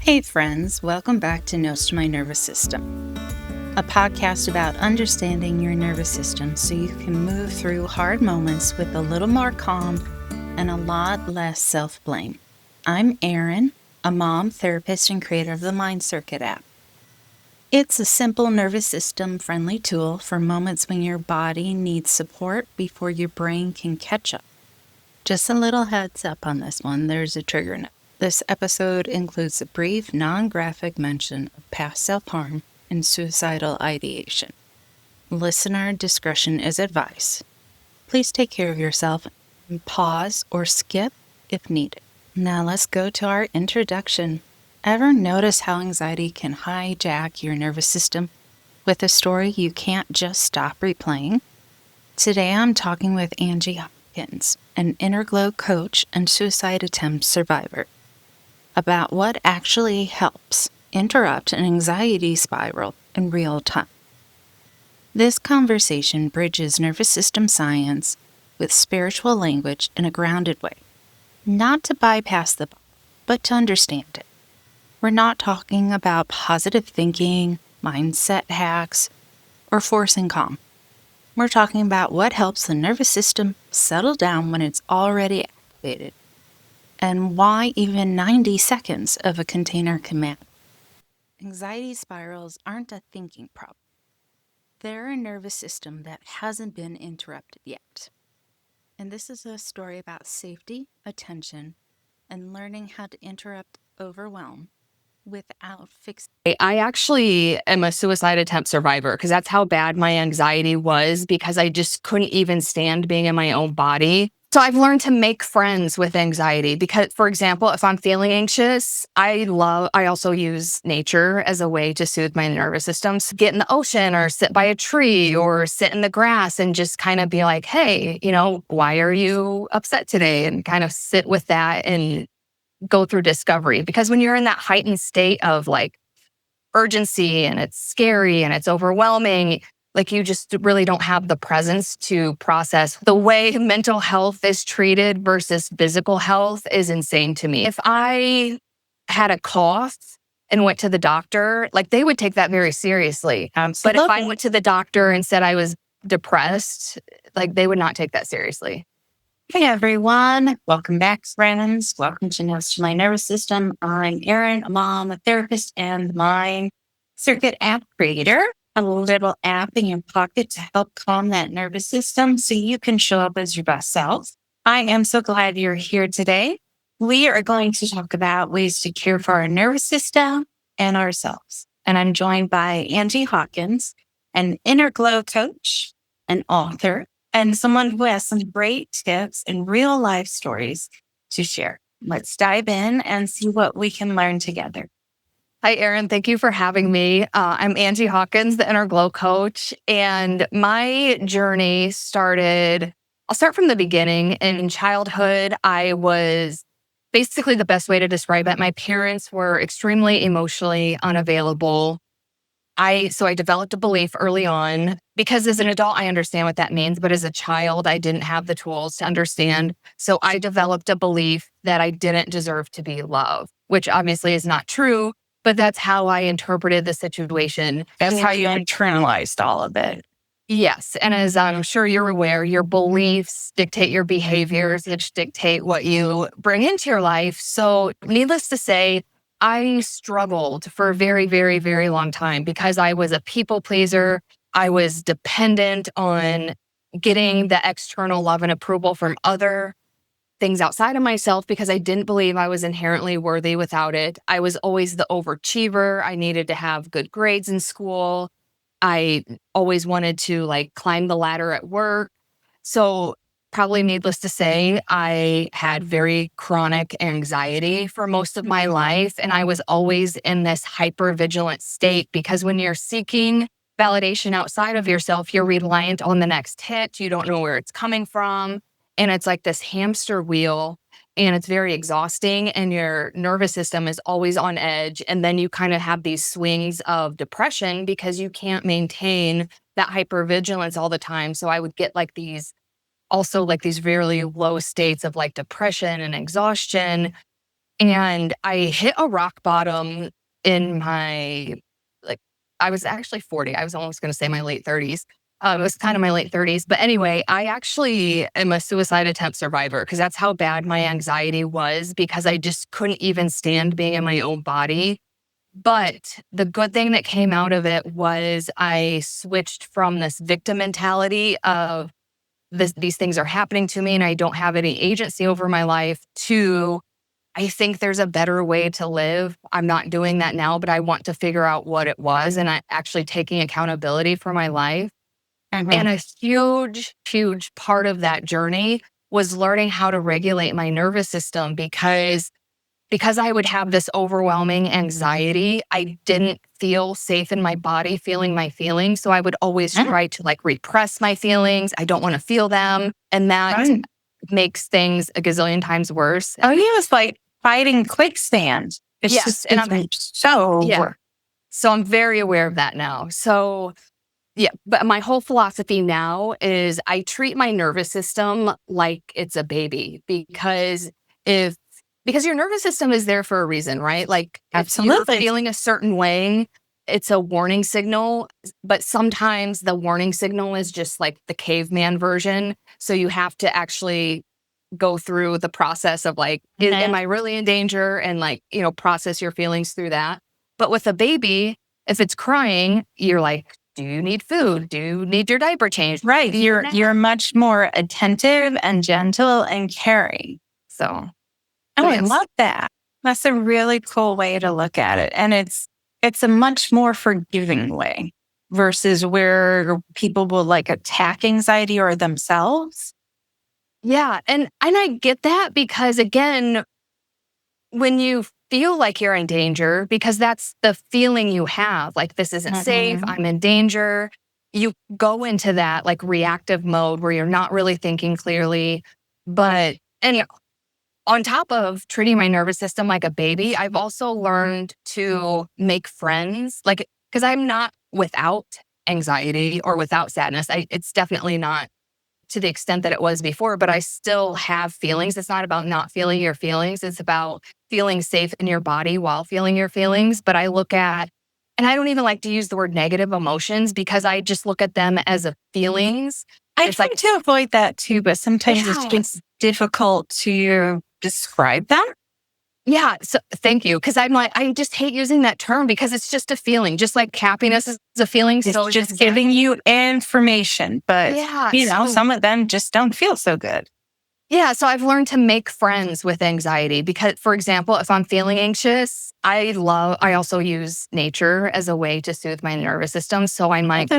Hey friends, welcome back to Notes to My Nervous System, a podcast about understanding your nervous system so you can move through hard moments with a little more calm and a lot less self-blame. I'm Erin, a mom, therapist, and creator of the Mind Circuit app. It's a simple nervous system friendly tool for moments when your body needs support before your brain can catch up. Just a little heads up on this one, there's a trigger note. This episode includes a brief, non-graphic mention of past self-harm and suicidal ideation. Listener discretion is advised. Please take care of yourself and pause or skip if needed. Now let's go to our introduction. Ever notice how anxiety can hijack your nervous system with a story you can't just stop replaying? Today I'm talking with Angie Hawkins, an inner glow coach and suicide attempt survivor, about what actually helps interrupt an anxiety spiral in real time. This conversation bridges nervous system science with spiritual language in a grounded way, not to bypass the body, but to understand it. We're not talking about positive thinking, mindset hacks, or forcing calm. We're talking about what helps the nervous system settle down when it's already activated, and why even 90 seconds of a container can matter. Anxiety spirals aren't a thinking problem. They're a nervous system that hasn't been interrupted yet. And this is a story about safety, attention, and learning how to interrupt overwhelm without fixing. I actually am a suicide attempt survivor because that's how bad my anxiety was, because I just couldn't even stand being in my own body. So I've learned to make friends with anxiety because, for example, if I'm feeling anxious, I also use nature as a way to soothe my nervous system. So get in the ocean or sit by a tree or sit in the grass and just kind of be like, hey, why are you upset today? And kind of sit with that and go through discovery. Because when you're in that heightened state of like urgency and it's scary and it's overwhelming, like you just really don't have the presence to process. The way mental health is treated versus physical health is insane to me. If I had a cough and went to the doctor, like they would take that very seriously. But if I went to the doctor and said I was depressed, like they would not take that seriously. Hey everyone, welcome back friends. Welcome to Notes to My Nervous System. I'm Erin, a mom, a therapist, and Mind Circuit app creator. A little app in your pocket to help calm that nervous system so you can show up as your best self. I am so glad you're here today. We are going to talk about ways to care for our nervous system and ourselves. And I'm joined by Angie Hawkins, an inner glow coach, an author, and someone who has some great tips and real life stories to share. Let's dive in and see what we can learn together. Hi, Erin. Thank you for having me. I'm Angie Hawkins, the Inner Glow Coach, and my journey started, I'll start from the beginning. In childhood, I was basically, the best way to describe it, my parents were extremely emotionally unavailable. So I developed a belief early on, because as an adult, I understand what that means. But as a child, I didn't have the tools to understand. So I developed a belief that I didn't deserve to be loved, which obviously is not true, but that's how I interpreted the situation. That's how you internalized all of it. Yes. And as I'm sure you're aware, your beliefs dictate your behaviors, which dictate what you bring into your life. So needless to say, I struggled for a very, very, very long time because I was a people pleaser. I was dependent on getting the external love and approval from other things outside of myself because I didn't believe I was inherently worthy without it. I was always the overachiever. I needed to have good grades in school. I always wanted to like climb the ladder at work. So probably needless to say, I had very chronic anxiety for most of my life. And I was always in this hyper-vigilant state because when you're seeking validation outside of yourself, you're reliant on the next hit. You don't know where it's coming from. And it's like this hamster wheel, and it's very exhausting, and your nervous system is always on edge. And then you kind of have these swings of depression because you can't maintain that hypervigilance all the time. So I would get like these really low states of like depression and exhaustion. And I hit a rock bottom in my, I was actually 40. I was almost going to say my late 30s. It was kind of my late 30s. But anyway, I actually am a suicide attempt survivor because that's how bad my anxiety was, because I just couldn't even stand being in my own body. But the good thing that came out of it was I switched from this victim mentality of these things are happening to me and I don't have any agency over my life to, I think there's a better way to live. I'm not doing that now, but I want to figure out what it was, and I actually taking accountability for my life. And a huge, huge part of that journey was learning how to regulate my nervous system, because I would have this overwhelming anxiety. I didn't feel safe in my body feeling my feelings. So I would always try to repress my feelings. I don't want to feel them. And that makes things a gazillion times worse. Oh, yeah, it's like fighting quicksand. It's yes, and I'm so So I'm very aware of that now. So yeah, but my whole philosophy now is I treat my nervous system like it's a baby, because your nervous system is there for a reason, right? If you're feeling a certain way, it's a warning signal, but sometimes the warning signal is just like the caveman version. So you have to actually go through the process of am I really in danger? And process your feelings through that. But with a baby, if it's crying, you're like, do you need food? Do you need your diaper changed? Right. You're much more attentive and gentle and caring. So I love that. That's a really cool way to look at it. And it's a much more forgiving way versus where people will attack anxiety or themselves. Yeah. And I get that, because again, when you feel like you're in danger, because that's the feeling you have, this isn't safe, I'm in danger, you go into that reactive mode where you're not really thinking clearly. But, and on top of treating my nervous system like a baby, I've also learned to make friends, because I'm not without anxiety or without sadness. It's definitely not to the extent that it was before, but I still have feelings. It's not about not feeling your feelings. It's about feeling safe in your body while feeling your feelings. But I look at, and I don't even like to use the word negative emotions, because I just look at them as feelings. I try to avoid that too, but sometimes it's just difficult to describe them. Yeah. So thank you. Because I just hate using that term, because it's just a feeling, just like happiness is a feeling. It's so just giving you information, but some of them just don't feel so good. Yeah. So I've learned to make friends with anxiety, because, for example, if I'm feeling anxious, I also use nature as a way to soothe my nervous system. So I might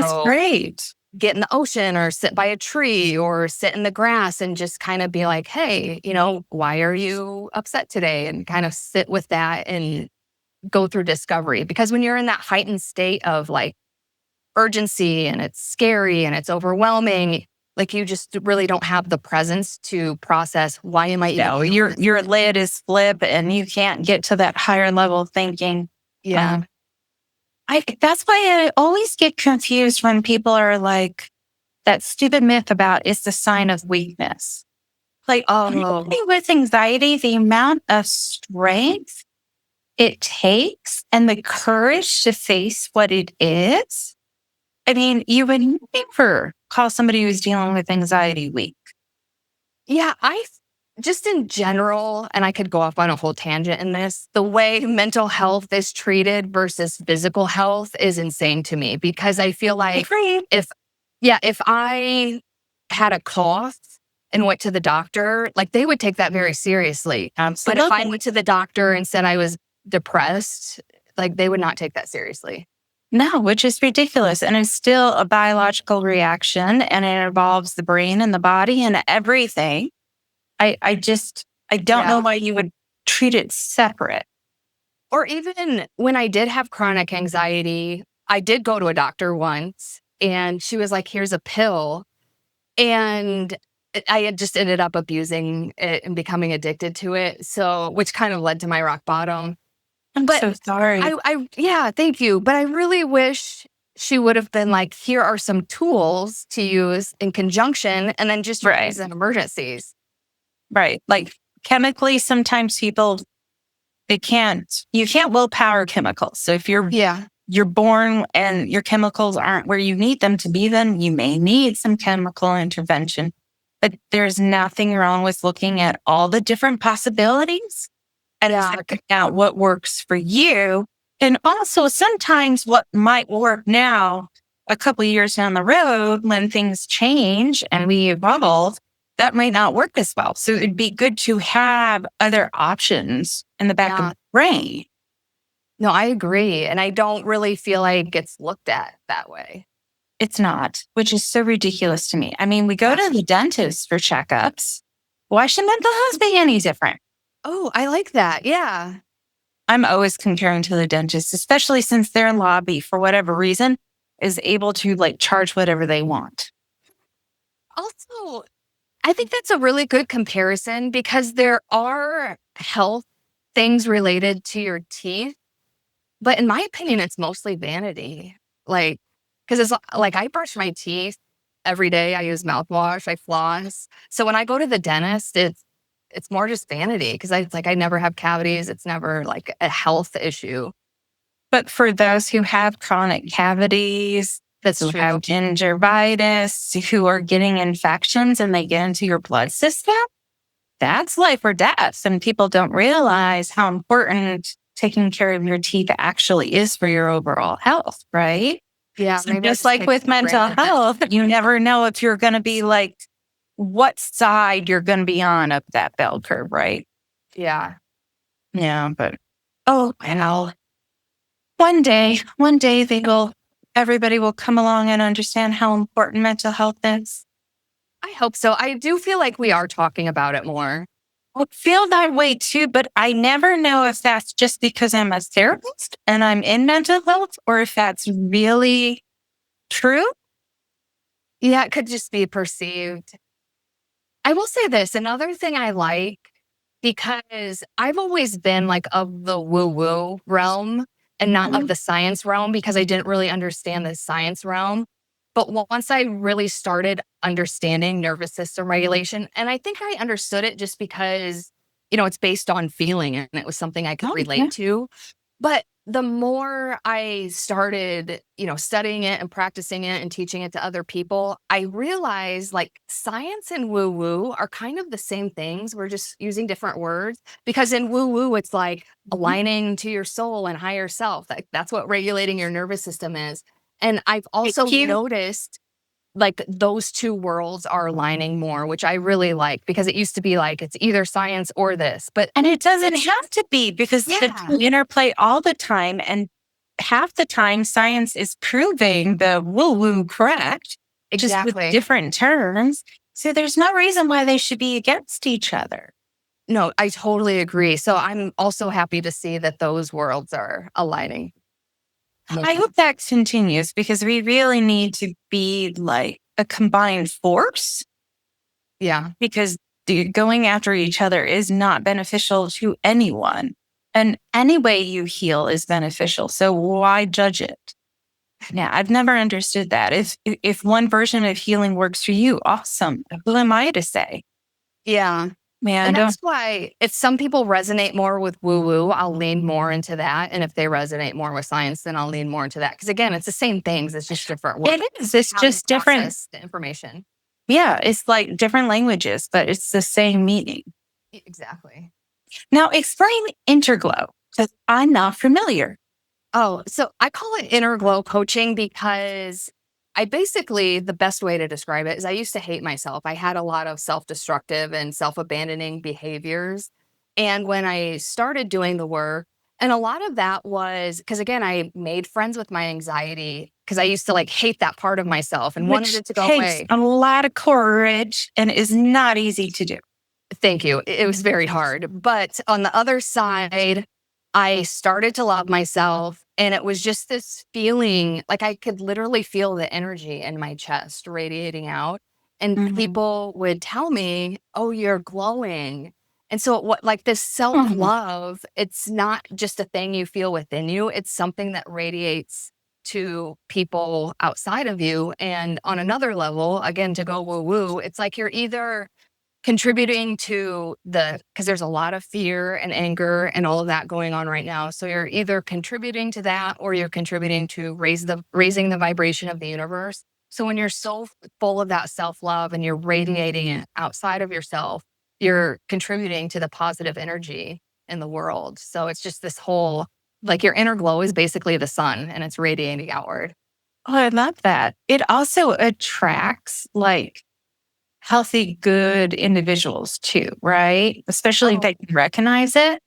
get in the ocean or sit by a tree or sit in the grass and just kind of be like, hey, why are you upset today? And kind of sit with that and go through discovery. Because when you're in that heightened state of urgency and it's scary and it's overwhelming, you just really don't have the presence to process, why am I even... No, your lid is flip and you can't get to that higher level thinking. Yeah. That's why I always get confused when people are that stupid myth about it's the sign of weakness. With anxiety, the amount of strength it takes and the courage to face what it is. I mean, you would never call somebody who's dealing with anxiety weak. Yeah, just in general, and I could go off on a whole tangent in this, the way mental health is treated versus physical health is insane to me, because I feel like if I had a cough and went to the doctor, they would take that very seriously. Absolutely. But if I went to the doctor and said I was depressed, they would not take that seriously. No, which is ridiculous. And it's still a biological reaction, and it involves the brain and the body and everything. I don't know why you would treat it separate. Or even when I did have chronic anxiety, I did go to a doctor once, and she was like, here's a pill. And I had just ended up abusing it and becoming addicted to it. So, which kind of led to my rock bottom. I'm so sorry. Yeah, thank you. But I really wish she would have been like, here are some tools to use in conjunction, and then just use in emergencies. Right. Chemically, sometimes people You can't willpower chemicals. So if you're born and your chemicals aren't where you need them to be, then you may need some chemical intervention. But there's nothing wrong with looking at all the different possibilities and figuring out what works for you. And also sometimes what might work now, a couple of years down the road, when things change and we evolve, that might not work as well. So it'd be good to have other options in the back of the brain. No, I agree. And I don't really feel like it's looked at that way. It's not, which is so ridiculous to me. I mean, we go to the dentist for checkups. Why should mental health be any different? Oh, I like that. Yeah. I'm always comparing to the dentist, especially since their lobby, for whatever reason, is able to charge whatever they want. Also, I think that's a really good comparison because there are health things related to your teeth. But in my opinion, it's mostly vanity. Because it's like I brush my teeth every day. I use mouthwash, I floss. So when I go to the dentist, it's more just vanity because I never have cavities. It's never like a health issue. But for those who have chronic cavities, who have gingivitis, who are getting infections and they get into your blood system, that's life or death. And people don't realize how important taking care of your teeth actually is for your overall health, right? Yeah. So just like with mental health, you never know if you're going to be what side you're going to be on up that bell curve, right? Yeah. Yeah, but well, one day everybody will come along and understand how important mental health is. I hope so. I do feel like we are talking about it more. I feel that way too, but I never know if that's just because I'm a therapist and I'm in mental health or if that's really true. Yeah, it could just be perceived. I will say this, another thing I like, because I've always been of the woo-woo realm and not of the science realm because I didn't really understand the science realm. But once I really started understanding nervous system regulation, and I think I understood it just because, it's based on feeling and it was something I could relate to. But the more I started, studying it and practicing it and teaching it to other people, I realized science and woo woo are kind of the same things. We're just using different words because in woo woo, it's aligning to your soul and higher self. That's what regulating your nervous system is. And I've also noticed those two worlds are aligning more, which I really like because it used to be it's either science or this, and it doesn't have to be because the two interplay all the time. And half the time science is proving the woo-woo correct, just with different terms. So there's no reason why they should be against each other. No, I totally agree. So I'm also happy to see that those worlds are aligning. I hope that continues because we really need to be a combined force. Yeah. Because going after each other is not beneficial to anyone. And any way you heal is beneficial. So why judge it? Now, I've never understood that. If one version of healing works for you, awesome. Who am I to say? Yeah. Man, and that's why if some people resonate more with woo-woo, I'll lean more into that. And if they resonate more with science, then I'll lean more into that. Because again, it's the same things. It's just different words. It is. It's just different. The information. Yeah, it's different languages, but it's the same meaning. Exactly. Now, explain interglow, because I'm not familiar. Oh, so I call it inner glow coaching because the best way to describe it is I used to hate myself. I had a lot of self-destructive and self-abandoning behaviors. And when I started doing the work, and a lot of that was because, again, I made friends with my anxiety because I used to hate that part of myself and wanted it to go away. Which takes a lot of courage and is not easy to do. Thank you. It was very hard. But on the other side, I started to love myself. And it was just this feeling I could literally feel the energy in my chest radiating out. And people would tell me, oh, you're glowing. And so this self-love, it's not just a thing you feel within you. It's something that radiates to people outside of you. And on another level, again, to go woo-woo, it's you're either contributing to because there's a lot of fear and anger and all of that going on right now. So you're either contributing to that or you're contributing to raising the vibration of the universe. So when you're so full of that self-love and you're radiating it outside of yourself, you're contributing to the positive energy in the world. So it's just this whole, like, your inner glow is basically the sun and it's radiating outward. Oh, I love that. It also attracts like healthy, good individuals too, right? Especially if they can recognize it.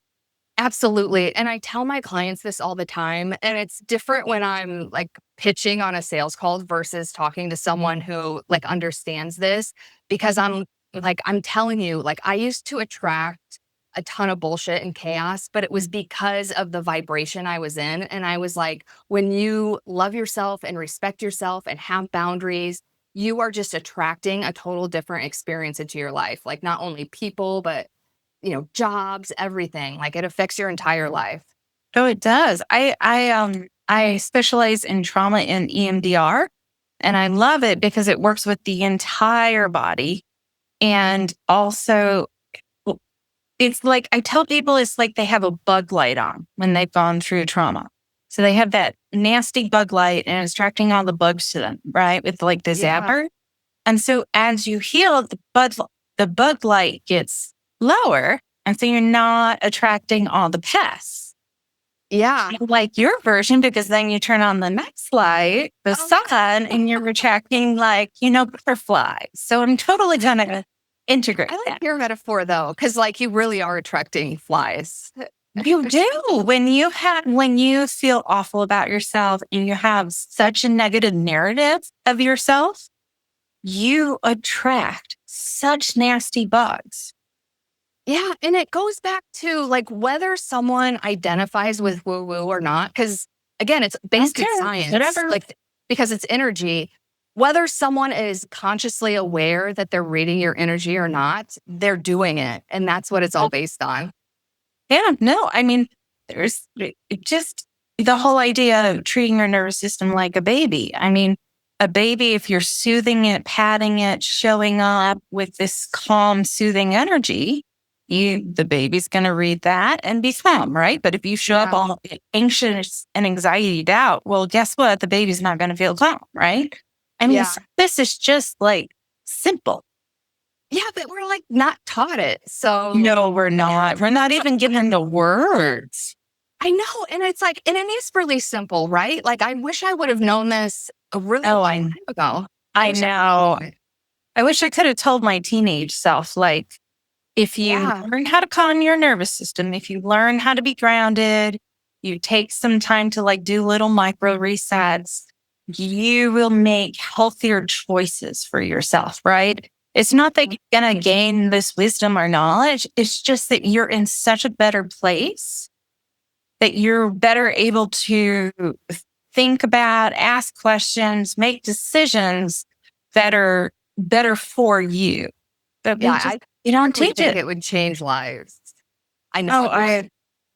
Absolutely. And I tell my clients this all the time. And it's different when I'm like pitching on a sales call versus talking to someone who like understands this, because I'm telling you, like, I used to attract a ton of bullshit and chaos, but it was because of the vibration I was in. And I was like, when you love yourself and respect yourself and have boundaries, you are just attracting a total different experience into your life. Like, not only people, but jobs, everything. Like, it affects your entire life. Oh, it does. I specialize in trauma and EMDR, and I love it because it works with the entire body. And also, it's like I tell people, it's like they have a bug light on when they've gone through trauma. So they have that nasty bug light and it's attracting all the bugs to them, right? With like the zapper. And so as you heal, the bug light gets lower. And so you're not attracting all the pests. Yeah. Like your version, because then you turn on the next light, the sun, and you're attracting like, butterflies. So I'm totally going to integrate I like that. your metaphor though, because like you really are attracting flies. You do. When you feel awful about yourself and you have such a negative narrative of yourself, you attract such nasty bugs. Yeah. And it goes back to like whether someone identifies with woo-woo or not. Because again, it's based in science. Whatever. Like, because it's energy. Whether someone is consciously aware that they're reading your energy or not, they're doing it. And that's what it's all based on. Yeah, no, I mean, there's just the whole idea of treating your nervous system like a baby. I mean, a baby, if you're soothing it, patting it, showing up with this calm, soothing energy, the baby's going to read that and be calm, right? But if you show up all anxious and anxiety out, well, guess what? The baby's not going to feel calm, right? I mean, this is just like simple. Yeah, but we're like not taught it. So no, we're not. We're not even given the words. I know. And it's like, and it is really simple, right? Like, I wish I would have known this a really long time ago. I know. I wish I could have told my teenage self, like, if you learn how to calm your nervous system, if you learn how to be grounded, you take some time to like do little micro resets, you will make healthier choices for yourself, right? It's not that you're going to gain this wisdom or knowledge. It's just that you're in such a better place that you're better able to think about, ask questions, make decisions that are better for you. But you don't teach it. It would change lives. I know.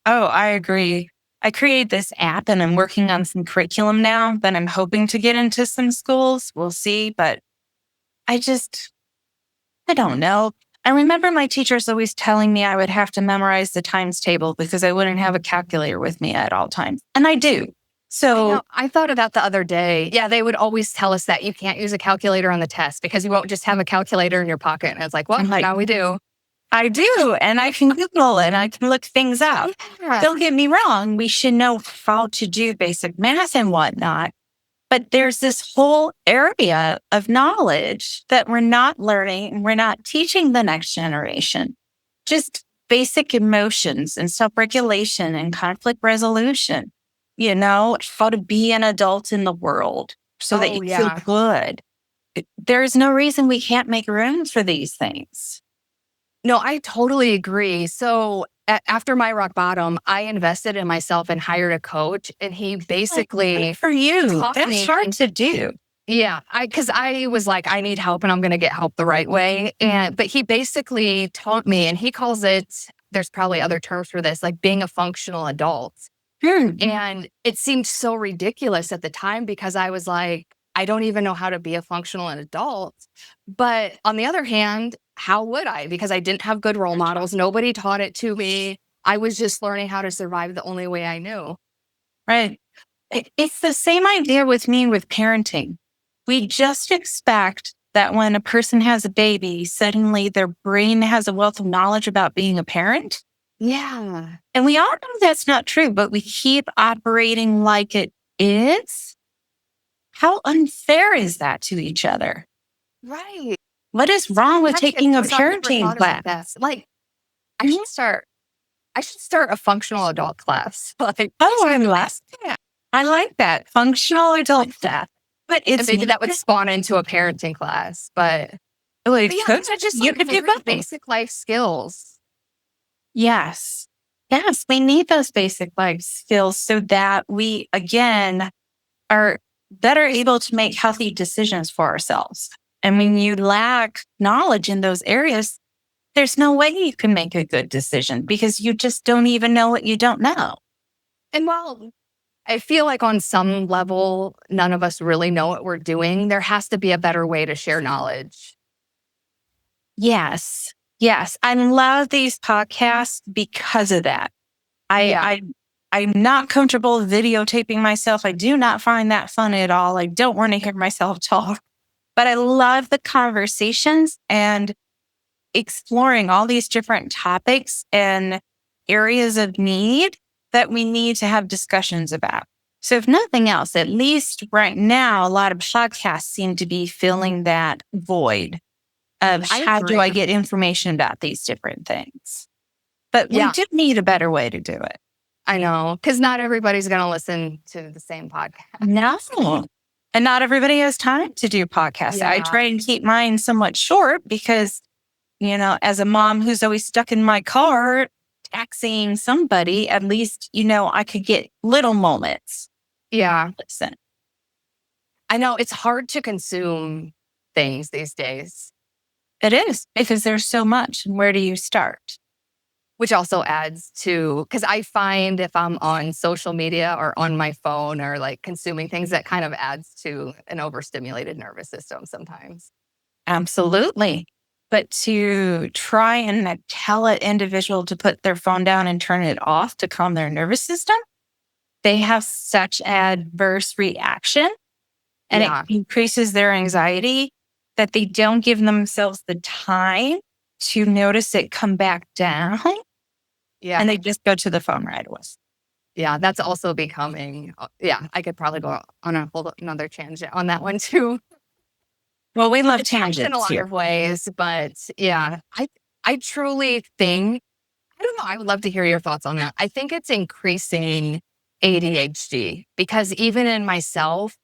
I agree. I created this app and I'm working on some curriculum now that I'm hoping to get into some schools. We'll see. But I don't know. I remember my teachers always telling me I would have to memorize the times table because I wouldn't have a calculator with me at all times. And I do. So I thought of that the other day. Yeah, they would always tell us that you can't use a calculator on the test because you won't just have a calculator in your pocket. And it's like, well, now we do. I do. And I can Google and I can look things up. Yeah. Don't get me wrong. We should know how to do basic math and whatnot. But there's this whole area of knowledge that we're not learning and we're not teaching the next generation. Just basic emotions and self-regulation and conflict resolution. How to be an adult in the world so that you feel good. There's no reason we can't make room for these things. No, I totally agree. So after my rock bottom, I invested in myself and hired a coach. And he basically... For you, that's hard to do. Yeah, because I was like, I need help and I'm going to get help the right way. But he basically taught me, and he calls it, there's probably other terms for this, like being a functional adult. And it seemed so ridiculous at the time because I was like, I don't even know how to be a functional adult. But on the other hand, how would I? Because I didn't have good role models. Nobody taught it to me. I was just learning how to survive the only way I knew. Right. It's the same idea with me with parenting. We just expect that when a person has a baby, suddenly their brain has a wealth of knowledge about being a parent. Yeah. And we all know that's not true, but we keep operating like it is. How unfair is that to each other? Right. What is wrong with Right. taking a It's not never parenting thought about class? that. Like, I Mhm. should start a functional adult class. Like, Oh, I like that. Functional adult stuff. But and it's maybe that would spawn into a parenting class. But yeah, these are just you like could do very both. basic life skills. Yes. Yes, we need those basic life skills so that we, again, are better able to make healthy decisions for ourselves. And when you lack knowledge in those areas, there's no way you can make a good decision because you just don't even know what you don't know. And while I feel like on some level, none of us really know what we're doing, there has to be a better way to share knowledge. Yes. Yes. I love these podcasts because of that. I'm not comfortable videotaping myself. I do not find that fun at all. I don't want to hear myself talk, but I love the conversations and exploring all these different topics and areas of need that we need to have discussions about. So if nothing else, at least right now, a lot of podcasts seem to be filling that void of how do I get information about these different things? But we do need a better way to do it. I know, because not everybody's going to listen to the same podcast. No. And not everybody has time to do podcasts. Yeah. I try and keep mine somewhat short because, as a mom who's always stuck in my car, taxiing somebody, at least, I could get little moments. Yeah. Listen. I know it's hard to consume things these days. It is because there's so much. And where do you start? Which also adds to, because I find if I'm on social media or on my phone or like consuming things, that kind of adds to an overstimulated nervous system sometimes. Absolutely. But to try and tell an individual to put their phone down and turn it off to calm their nervous system, they have such adverse reaction and it increases their anxiety that they don't give themselves the time to notice it come back down. Yeah. And they just go to the phone right away. Yeah, that's also becoming, I could probably go on a whole another tangent on that one too. Well, we love tangents in a lot of ways, but yeah, I truly think, I don't know, I would love to hear your thoughts on that. I think it's increasing ADHD because even in myself,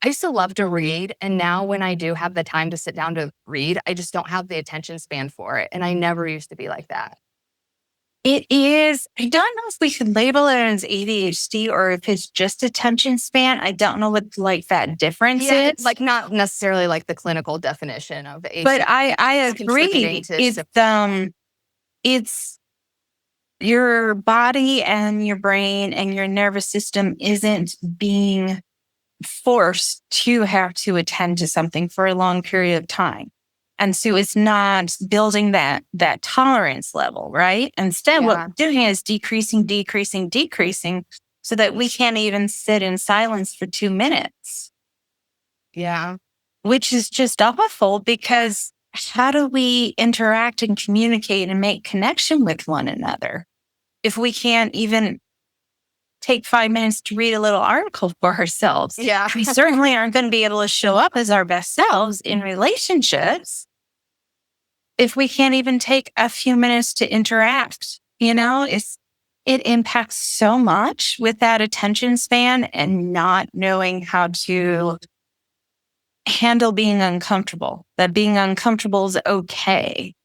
I used to love to read. And now when I do have the time to sit down to read, I just don't have the attention span for it. And I never used to be like that. It is. I don't know if we should label it as ADHD or if it's just attention span. I don't know what that difference is. Like not necessarily like the clinical definition of ADHD. But I agree. It's your body and your brain and your nervous system isn't being forced to have to attend to something for a long period of time. And so it's not building that tolerance level, right? Instead, what we're doing is decreasing so that we can't even sit in silence for 2 minutes. Yeah. Which is just awful because how do we interact and communicate and make connection with one another if we can't even take 5 minutes to read a little article for ourselves? Yeah. We certainly aren't going to be able to show up as our best selves in relationships if we can't even take a few minutes to interact. It impacts so much with that attention span and not knowing how to handle being uncomfortable, that being uncomfortable is okay.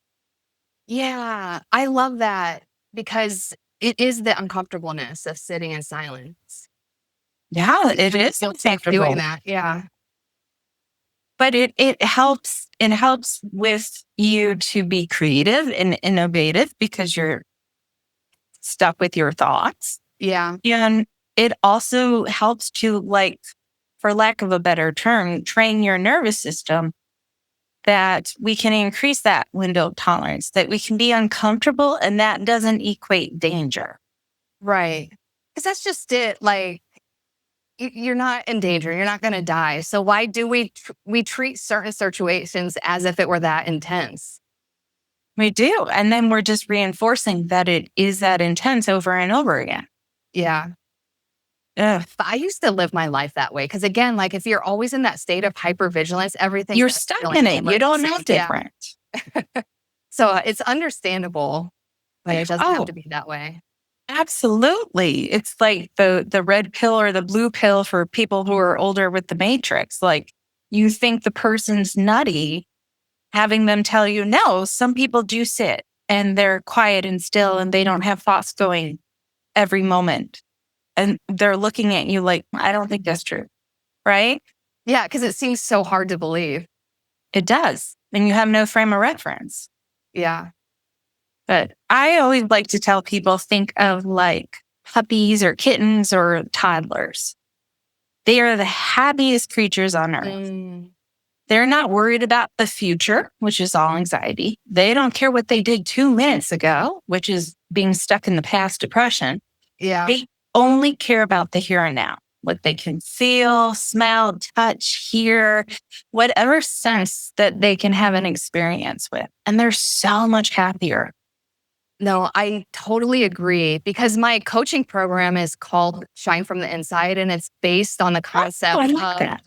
Yeah, I love that because it is the uncomfortableness of sitting in silence. Yeah, it is uncomfortable doing that. Yeah. But it helps with you to be creative and innovative because you're stuck with your thoughts. Yeah. And it also helps to for lack of a better term, train your nervous system, that we can increase that window of tolerance, that we can be uncomfortable, and that doesn't equate danger. Right. Because that's just it. Like, you're not in danger. You're not going to die. So why do we treat certain situations as if it were that intense? We do. And then we're just reinforcing that it is that intense over and over again. Yeah. Ugh. But I used to live my life that way. Because again, like if you're always in that state of hypervigilance, everything You're does stuck feel in like it. You don't know emergency. different. So it's understandable, but it doesn't have Oh, to be that way. absolutely. It's like the red pill or the blue pill for people who are older with the Matrix. Like, you think the person's nutty, having them tell you, no, some people do sit and they're quiet and still and they don't have thoughts going every moment. And they're looking at you like, I don't think that's true. Right? Yeah, because it seems so hard to believe. It does. And you have no frame of reference. Yeah. But I always like to tell people, think of like puppies or kittens or toddlers. They are the happiest creatures on earth. Mm, They're not worried about the future, which is all anxiety. They don't care what they did 2 minutes ago, which is being stuck in the past depression. yeah. They only care about the here and now, what they can feel, smell, touch, hear, whatever sense that they can have an experience with. And they're so much happier. No, I totally agree because my coaching program is called Shine from the Inside, and it's based on the concept I of like that.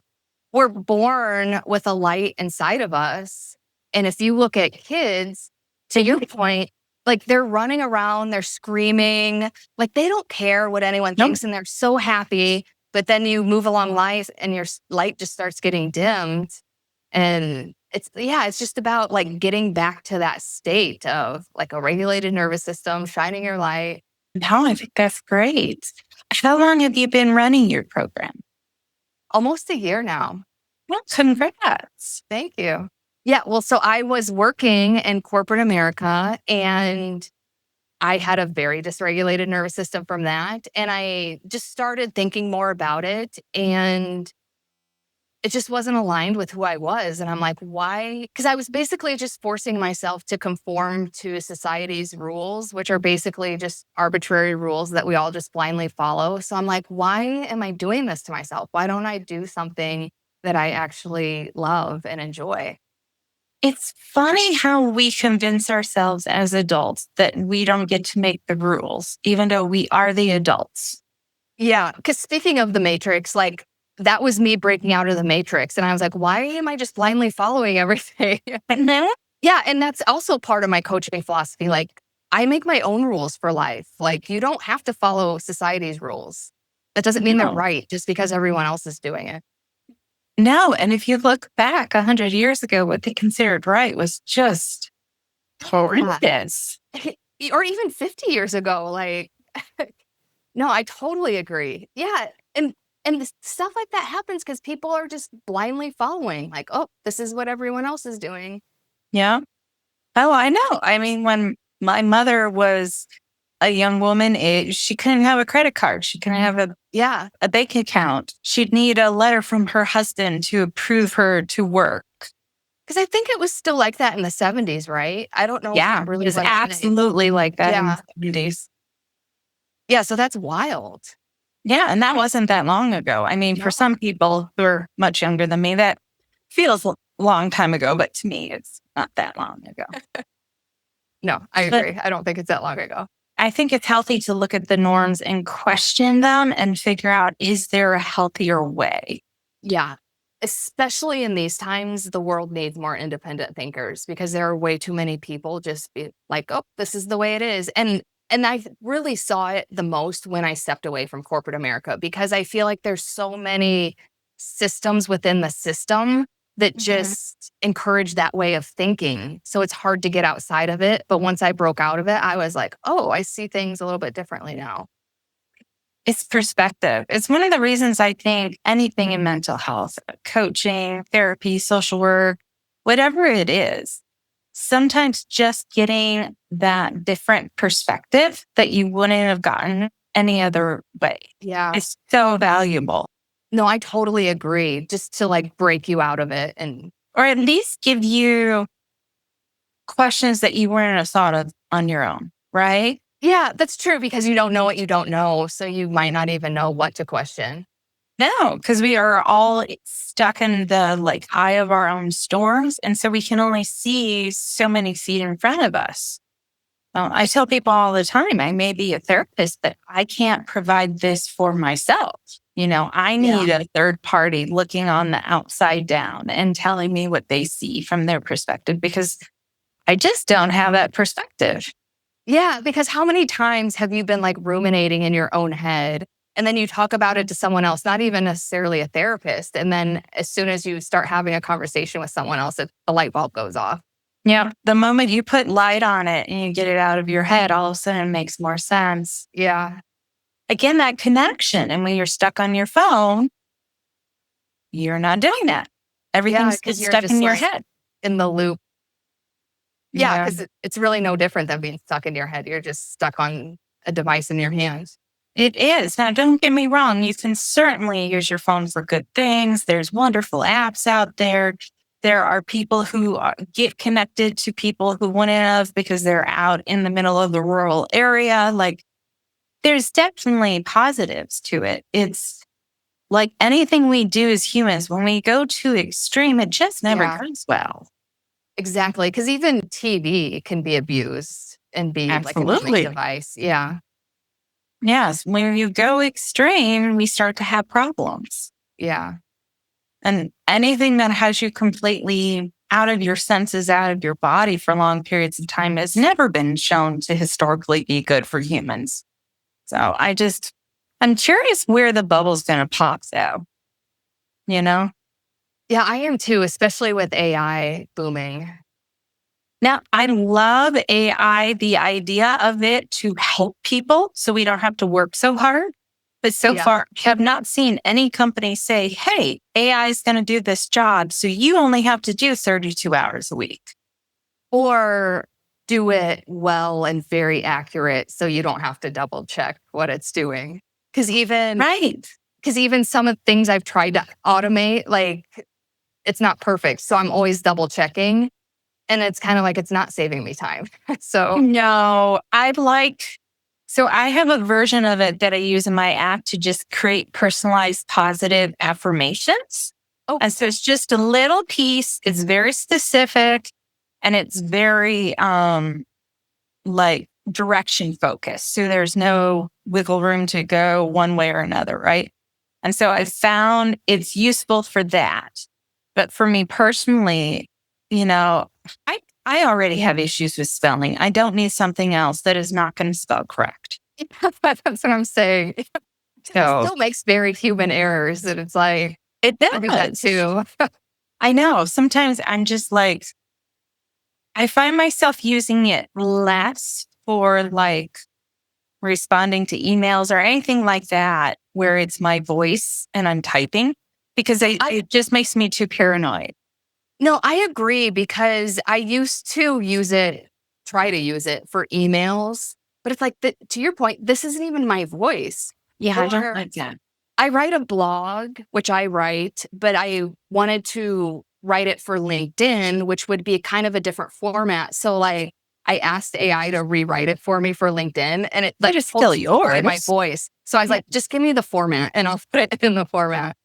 we're born with a light inside of us. And if you look at kids, to your point, like they're running around, they're screaming, like they don't care what anyone Nope. thinks, and they're so happy. But then you move along life and your light just starts getting dimmed. And it's just about like getting back to that state of like a regulated nervous system, shining your light. No, I think that's great. How long have you been running your program? Almost a year now. Well, congrats. Thank you. Yeah. Well, so I was working in corporate America and I had a very dysregulated nervous system from that. And I just started thinking more about it. And it just wasn't aligned with who I was. And I'm like, why? Because I was basically just forcing myself to conform to society's rules, which are basically just arbitrary rules that we all just blindly follow. So I'm like, why am I doing this to myself? Why don't I do something that I actually love and enjoy? It's funny how we convince ourselves as adults that we don't get to make the rules, even though we are the adults. Yeah. Because speaking of the Matrix, like that was me breaking out of the Matrix. And I was like, why am I just blindly following everything? And then Yeah. And that's also part of my coaching philosophy. Like, I make my own rules for life. Like, you don't have to follow society's rules. That doesn't mean they're no. right just because everyone else is doing it. No. And if you look back 100 years ago, what they considered right was just horrendous. Or even 50 years ago. Like, no, I totally agree. Yeah. And stuff like that happens because people are just blindly following, like, oh, this is what everyone else is doing. Yeah. Oh, I know. I mean, when my mother was a young woman, she couldn't have a credit card. She couldn't have Yeah. a bank account. She'd need a letter from her husband to approve her to work. Because I think it was still like that in the 70s, right? I don't know. If Yeah, it really it was went today. absolutely like that Yeah. in the 70s. Yeah. So that's wild. Yeah, and that wasn't that long ago. I mean, No. for some people who are much younger than me, that feels a long time ago, but to me, it's not that long ago. No, I But agree. I don't think it's that long ago. I think it's healthy to look at the norms and question them and figure out, is there a healthier way? Yeah. Especially in these times, the world needs more independent thinkers because there are way too many people just be like, oh, this is the way it is. And I really saw it the most when I stepped away from corporate America because I feel like there's so many systems within the system that just encourage that way of thinking. So it's hard to get outside of it. But once I broke out of it, I was like, oh, I see things a little bit differently now. It's perspective. It's one of the reasons I think anything in mental health, coaching, therapy, social work, whatever it is, sometimes just getting that different perspective that you wouldn't have gotten any other way Yeah. is so valuable. No, I totally agree. Just to like break you out of it. And Or at least give you questions that you wouldn't have thought of on your own, right? yeah, that's true because you don't know what you don't know. So you might not even know what to question. No, because we are all stuck in the like eye of our own storms. And so we can only see so many feet in front of us. I tell people all the time, I may be a therapist, but I can't provide this for myself. I need a third party looking on the outside down and telling me what they see from their perspective because I just don't have that perspective. Yeah, because how many times have you been like ruminating in your own head and then you talk about it to someone else, not even necessarily a therapist. And then as soon as you start having a conversation with someone else, the light bulb goes off. Yeah. The moment you put light on it and you get it out of your head, all of a sudden it makes more sense. Yeah. Again, that connection. And when you're stuck on your phone, you're not doing that. Everything's because you're stuck just in your like head. in the loop. Yeah, Yeah. because it's really no different than being stuck in your head. You're just stuck on a device in your hands. It is. Now, don't get me wrong. You can certainly use your phone for good things. There's wonderful apps out there. There are people who get connected to people who wouldn't have because they're out in the middle of the rural area. Like, there's definitely positives to it. It's like anything we do as humans, when we go too extreme, it just never goes well. Exactly. Because even TV can be abused and be like a numbing Absolutely. device. Yeah. Yes. When you go extreme, we start to have problems. Yeah. And anything that has you completely out of your senses, out of your body for long periods of time has never been shown to historically be good for humans. So I'm curious where the bubble's going to pop though, you know? Yeah, I am too, especially with AI booming. Now, I love AI, the idea of it to help people so we don't have to work so hard. But so far, have not seen any company say, hey, AI is going to do this job. So you only have to do 32 hours a week. Or do it well and very accurate so you don't have to double check what it's doing. Because even some of the things I've tried to automate, like it's not perfect. So I'm always double checking. And it's kind of like it's not saving me time. So no, so I have a version of it that I use in my app to just create personalized positive affirmations. Oh. And so it's just a little piece. It's very specific and it's very like direction focused. So there's no wiggle room to go one way or another, right? And so I found it's useful for that. But for me personally, I already have issues with spelling. I don't need something else that is not going to spell correct. That's what I'm saying. So it still makes very human errors. And it's like, it does. I do that too. I know. Sometimes I'm just like, I find myself using it less for like responding to emails or anything like that, where it's my voice and I'm typing because it just makes me too paranoid. No, I agree because I used to try to use it for emails, but it's like, to your point, this isn't even my voice. Yeah, I don't like that. I write a blog, which I write, but I wanted to write it for LinkedIn, which would be kind of a different format. So like I asked AI to rewrite it for me for LinkedIn and it like it's still yours. My voice. So I was like, just give me the format and I'll put it in the format.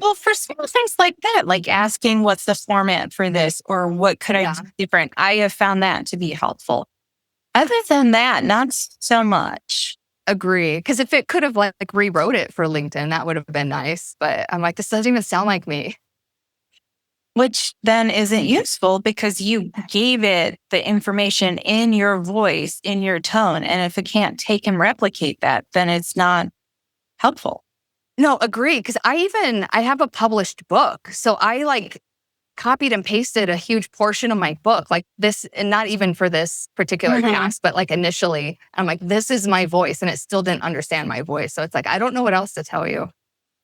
Well, for small things like that, like asking what's the format for this or what could I do different, I have found that to be helpful. Other than that, not so much. Agree. Because if it could have like rewrote it for LinkedIn, that would have been nice. But I'm like, this doesn't even sound like me. Which then isn't useful because you gave it the information in your voice, in your tone. And if it can't take and replicate that, then it's not helpful. No, agree. Because I have a published book. So I like copied and pasted a huge portion of my book, like this, and not even for this particular task, but like initially, I'm like, this is my voice. And it still didn't understand my voice. So it's like, I don't know what else to tell you.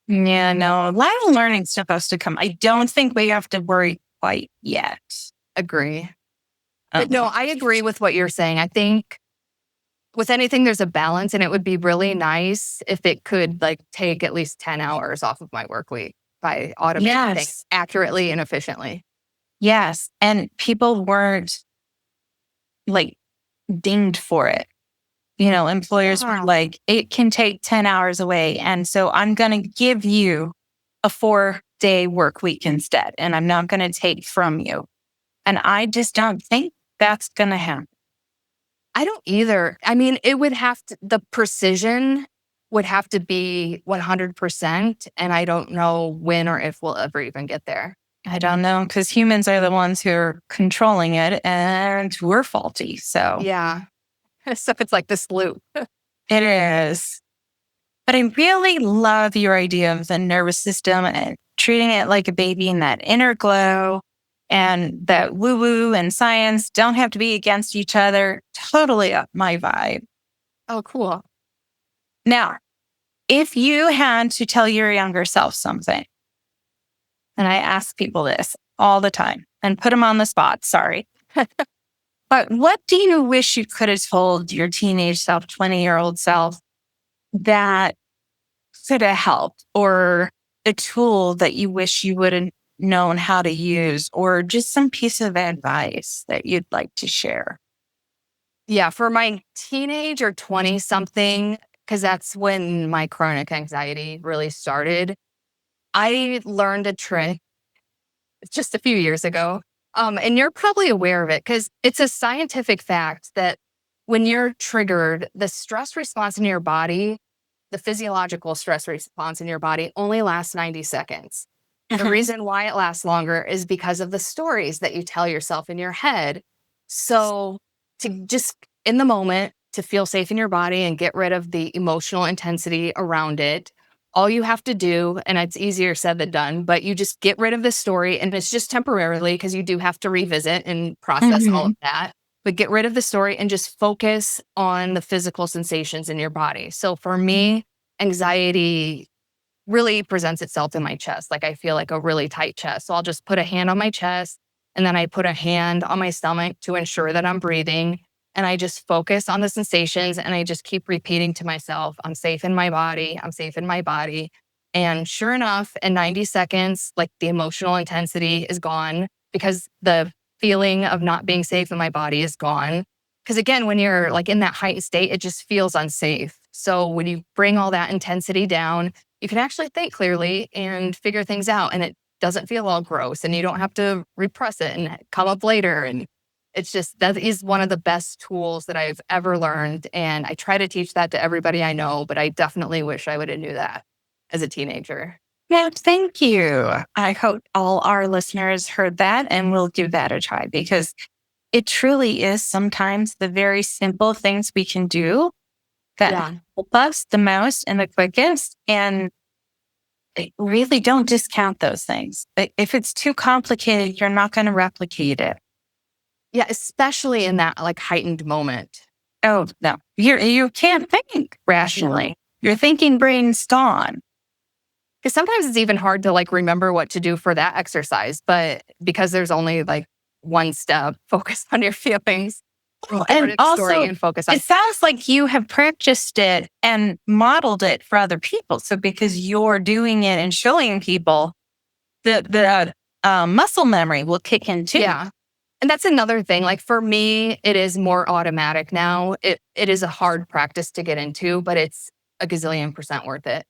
Yeah, no, a lot of learning's supposed to come. I don't think we have to worry quite yet. Agree. But no, I agree with what you're saying. I think with anything, there's a balance, and it would be really nice if it could like take at least 10 hours off of my work week by automating things accurately and efficiently. Yes. And people weren't like dinged for it. Employers were like, it can take 10 hours away. And so I'm going to give you a 4-day work week instead. And I'm not going to take from you. And I just don't think that's going to happen. I don't either. I mean, the precision would have to be 100%. And I don't know when or if we'll ever even get there. I don't know, because humans are the ones who are controlling it and we're faulty. So yeah. So it's like this loop. It is. But I really love your idea of the nervous system and treating it like a baby and that inner glow, and that woo-woo and science don't have to be against each other. Totally up my vibe. Oh, cool. Now, if you had to tell your younger self something, and I ask people this all the time and put them on the spot, sorry. But what do you wish you could have told your teenage self, 20-year-old self, that could have helped, or a tool that you wish you would have known how to use, or just some piece of advice that you'd like to share? Yeah, for my teenage or 20-something, because that's when my chronic anxiety really started, I learned a trick just a few years ago. And you're probably aware of it because it's a scientific fact that when you're triggered, the stress response in your body, the physiological stress response in your body only lasts 90 seconds. The reason why it lasts longer is because of the stories that you tell yourself in your head. So to just in the moment, to feel safe in your body and get rid of the emotional intensity around it, all you have to do, and it's easier said than done, but you just get rid of the story, and it's just temporarily because you do have to revisit and process all of that. But get rid of the story and just focus on the physical sensations in your body. So for me, anxiety really presents itself in my chest. Like I feel like a really tight chest. So I'll just put a hand on my chest, and then I put a hand on my stomach to ensure that I'm breathing. And I just focus on the sensations, and I just keep repeating to myself, I'm safe in my body. I'm safe in my body. And sure enough, in 90 seconds, like the emotional intensity is gone because the feeling of not being safe in my body is gone. Because again, when you're like in that heightened state, it just feels unsafe. So when you bring all that intensity down, you can actually think clearly and figure things out. And it doesn't feel all gross, and you don't have to repress it and come up later. And it's just, that is one of the best tools that I've ever learned. And I try to teach that to everybody I know, but I definitely wish I would have knew that as a teenager. Yeah, thank you. I hope all our listeners heard that, and we'll give that a try, because it truly is sometimes the very simple things we can do that help us the most and the quickest. And really don't discount those things. If it's too complicated, you're not going to replicate it. Yeah, especially in that like heightened moment. Oh, no. You can't think rationally. Your thinking brain's gone. Because sometimes it's even hard to like remember what to do for that exercise. But because there's only like one step, focus on your feelings. And also, and focus on it sounds like you have practiced it and modeled it for other people. So because you're doing it and showing people, the muscle memory will kick in too. Yeah. And that's another thing. Like for me, it is more automatic now. It is a hard practice to get into, but it's a gazillion% worth it.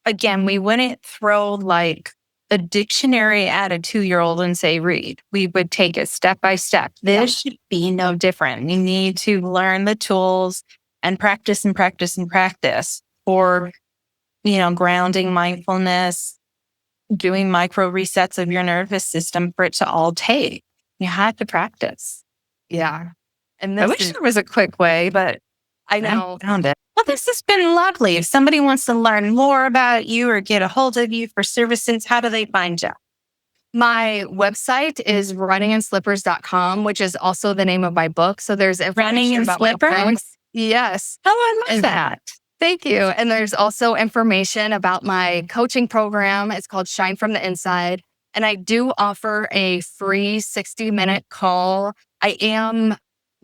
Again, we wouldn't throw like a dictionary at a 2-year-old and say, read. We would take it step by step. This should be no different. We need to learn the tools and practice and practice and practice for, grounding, mindfulness, doing micro resets of your nervous system for it to all take. You have to practice. Yeah. And I wish there was a quick way, but I know. I found it. Well, this has been lovely. If somebody wants to learn more about you or get a hold of you for services, how do they find you? My website is runninginslippers.com, which is also the name of my book. So there's Running in Slippers? Yes. Oh, I love that. Thank you. And there's also information about my coaching program. It's called Shine from the Inside. And I do offer a free 60-minute call. I am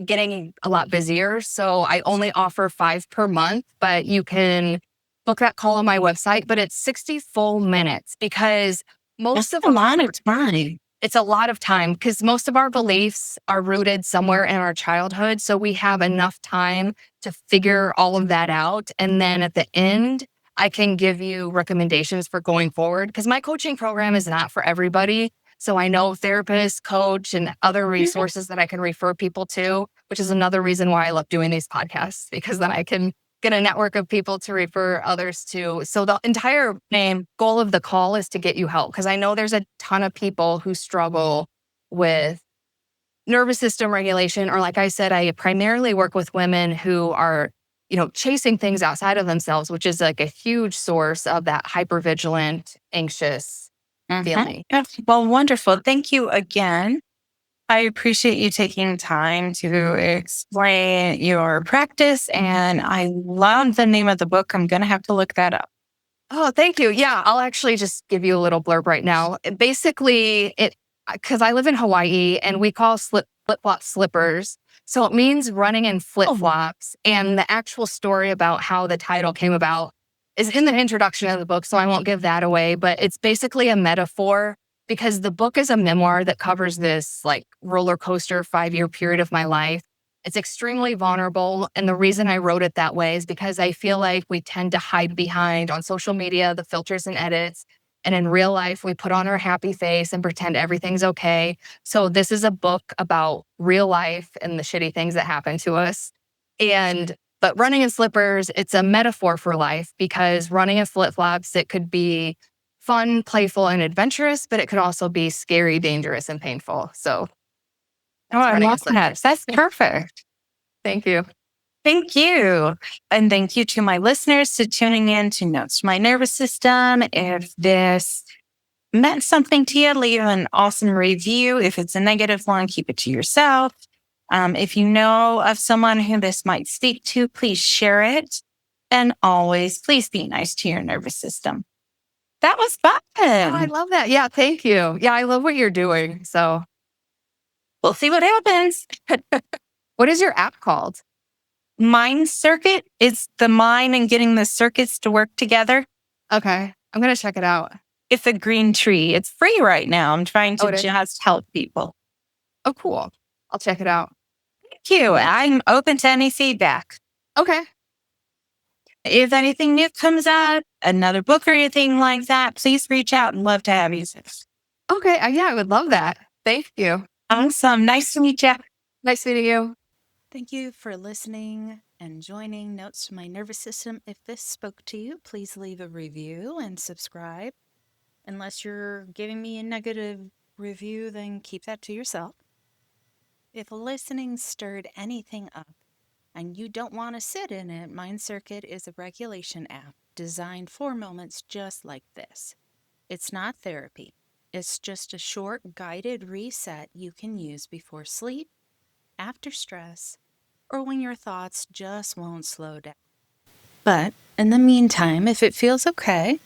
getting a lot busier. So I only offer 5 per month, but you can book that call on my website. But it's 60 full minutes because That's a lot of time. it's a lot of time because most of our beliefs are rooted somewhere in our childhood. So we have enough time to figure all of that out. And then at the end, I can give you recommendations for going forward because my coaching program is not for everybody. So I know therapists, coach, and other resources that I can refer people to, which is another reason why I love doing these podcasts, because then I can get a network of people to refer others to. So the entire goal of the call is to get you help because I know there's a ton of people who struggle with nervous system regulation, or like I said, I primarily work with women who are, chasing things outside of themselves, which is like a huge source of that hypervigilant, anxious feeling. Yes. Well, wonderful. Thank you again. I appreciate you taking time to explain your practice, and I love the name of the book. I'm going to have to look that up. Oh, thank you. Yeah, I'll actually just give you a little blurb right now. Basically, because I live in Hawaii and we call flip-flop slippers. So it means running in flip-flops. And the actual story about how the title came about is in the introduction of the book. So I won't give that away, but it's basically a metaphor because the book is a memoir that covers this like roller coaster 5-year period of my life. It's extremely vulnerable. And the reason I wrote it that way is because I feel like we tend to hide behind on social media, the filters and edits. And in real life, we put on our happy face and pretend everything's okay. So this is a book about real life and the shitty things that happen to us. But running in slippers, it's a metaphor for life because running in flip-flops, it could be fun, playful, and adventurous, but it could also be scary, dangerous, and painful. So I love that. That's perfect. Thank you. Thank you. And thank you to my listeners for tuning in to Notes to My Nervous System. If this meant something to you, leave an awesome review. If it's a negative one, keep it to yourself. If you know of someone who this might speak to, please share it. And always, please be nice to your nervous system. That was fun. Oh, I love that. Yeah, thank you. Yeah, I love what you're doing. So we'll see what happens. What is your app called? Mind Circuit. It's the mind and getting the circuits to work together. Okay. I'm going to check it out. It's a green tree. It's free right now. I'm trying to just help people. Oh, cool. I'll check it out. Thank you. I'm open to any feedback. Okay. If anything new comes out, another book or anything like that, please reach out and love to have you. Okay. Yeah, I would love that. Thank you. Awesome. Nice to meet you. Nice meeting you. Thank you for listening and joining Notes to My Nervous System. If this spoke to you, please leave a review and subscribe. Unless you're giving me a negative review, then keep that to yourself. If listening stirred anything up and you don't want to sit in it, Mind Circuit is a regulation app designed for moments just like this. It's not therapy. It's just a short guided reset you can use before sleep, after stress, or when your thoughts just won't slow down. But in the meantime, if it feels okay,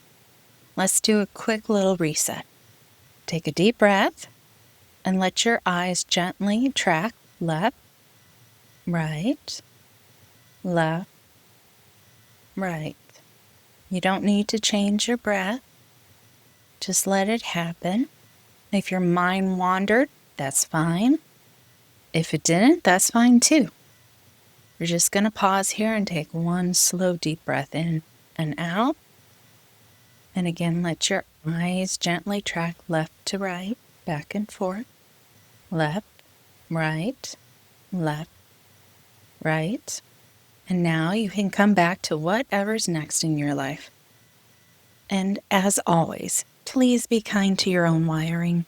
let's do a quick little reset. Take a deep breath and let your eyes gently track left, right, left, right. You don't need to change your breath. Just let it happen. If your mind wandered, that's fine. If it didn't, that's fine too. We're just going to pause here and take one slow deep breath in and out. And again, let your eyes gently track left to right, back and forth. Left, right, left, right. And now you can come back to whatever's next in your life. And as always, please be kind to your own wiring.